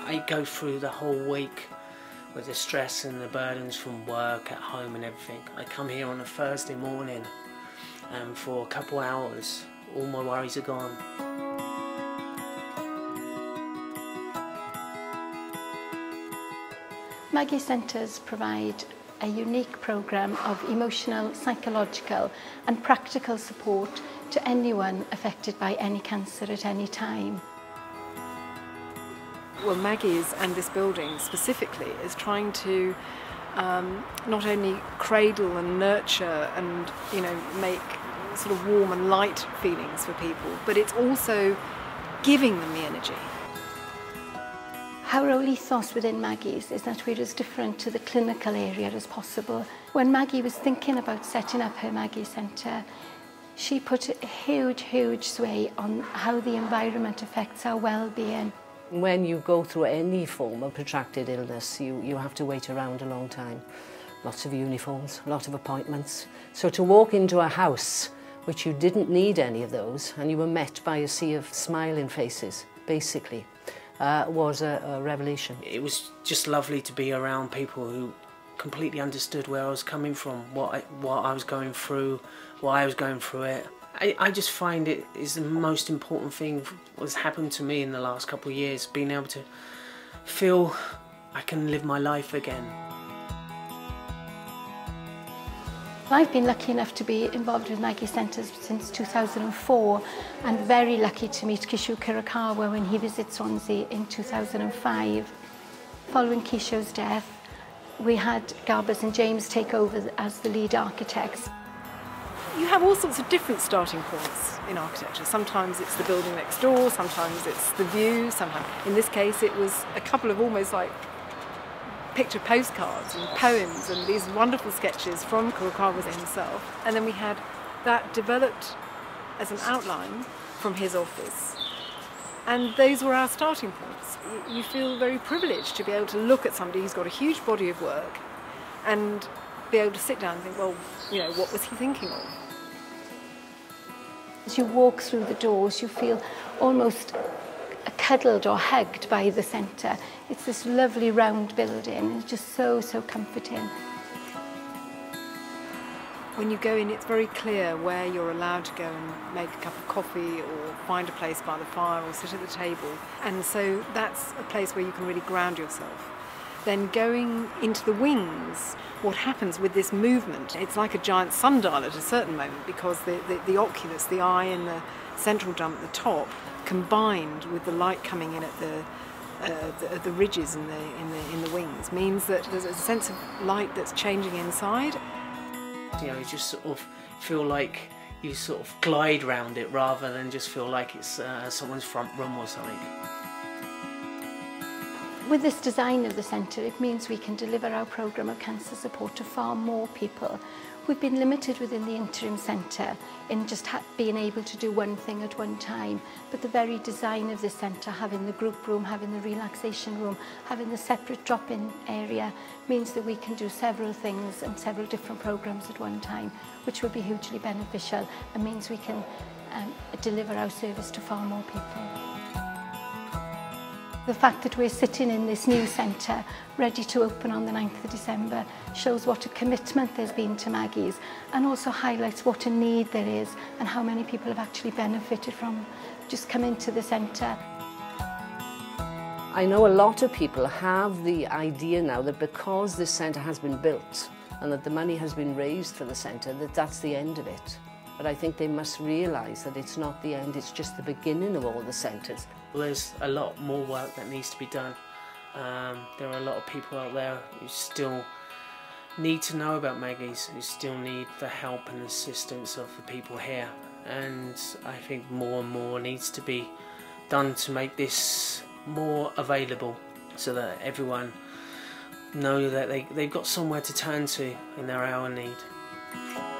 I go through the whole week with the stress and the burdens from work, at home and everything. I come here on a Thursday morning and for a couple hours all my worries are gone. Maggie Centres provide a unique programme of emotional, psychological and practical support to anyone affected by any cancer at any time. Well, Maggie's and this building specifically is trying to not only cradle and nurture and, you know, make sort of warm and light feelings for people, but it's also giving them the energy. Our ethos within Maggie's is that we're as different to the clinical area as possible. When Maggie was thinking about setting up her Maggie Centre, she put a huge sway on how the environment affects our well-being. When you go through any form of protracted illness, you have to wait around a long time. Lots of uniforms, a lot of appointments. So to walk into a house which you didn't need any of those and you were met by a sea of smiling faces, basically, was a revelation. It was just lovely to be around people who completely understood where I was coming from, what I was going through, why I was going through it. I just find it is the most important thing that's happened to me in the last couple of years, being able to feel I can live my life again. I've been lucky enough to be involved with Maggie Centres since 2004 and very lucky to meet Kisho Kirakawa when he visits Swansea in 2005. Following Kisho's death, we had Garbers and James take over as the lead architects. You have all sorts of different starting points in architecture. Sometimes it's the building next door, sometimes it's the view, sometimes, in this case, it was a couple of almost like picture postcards and poems and these wonderful sketches from Kurokawa himself. And then we had that developed as an outline from his office. And those were our starting points. You feel very privileged to be able to look at somebody who's got a huge body of work and be able to sit down and think, well, you know, what was he thinking of? As you walk through the doors, you feel almost cuddled or hugged by the centre. It's this lovely round building. It's just so comforting. When you go in, it's very clear where you're allowed to go and make a cup of coffee or find a place by the fire or sit at the table. And so that's a place where you can really ground yourself. Then going into the wings, what happens with this movement, it's like a giant sundial at a certain moment because the oculus, the eye and the central dome at the top, combined with the light coming in at the ridges in the wings, means that there's a sense of light that's changing inside. You know, you just sort of feel like you sort of glide round it rather than just feel like it's someone's front room or something. With this design of the centre, it means we can deliver our programme of cancer support to far more people. We've been limited within the interim centre in just being able to do one thing at one time, but the very design of this centre, having the group room, having the relaxation room, having the separate drop-in area, means that we can do several things and several different programmes at one time, which will be hugely beneficial and means we can deliver our service to far more people. The fact that we're sitting in this new centre, ready to open on the 9th of December, shows what a commitment there's been to Maggie's and also highlights what a need there is and how many people have actually benefited from just coming to the centre. I know a lot of people have the idea now that because this centre has been built and that the money has been raised for the centre, that that's the end of it. But I think they must realise that it's not the end, it's just the beginning of all the centres. Well, there's a lot more work that needs to be done. There are a lot of people out there who still need to know about Maggie's, who still need the help and assistance of the people here. And I think more and more needs to be done to make this more available so that everyone knows that they've got somewhere to turn to in their hour of need.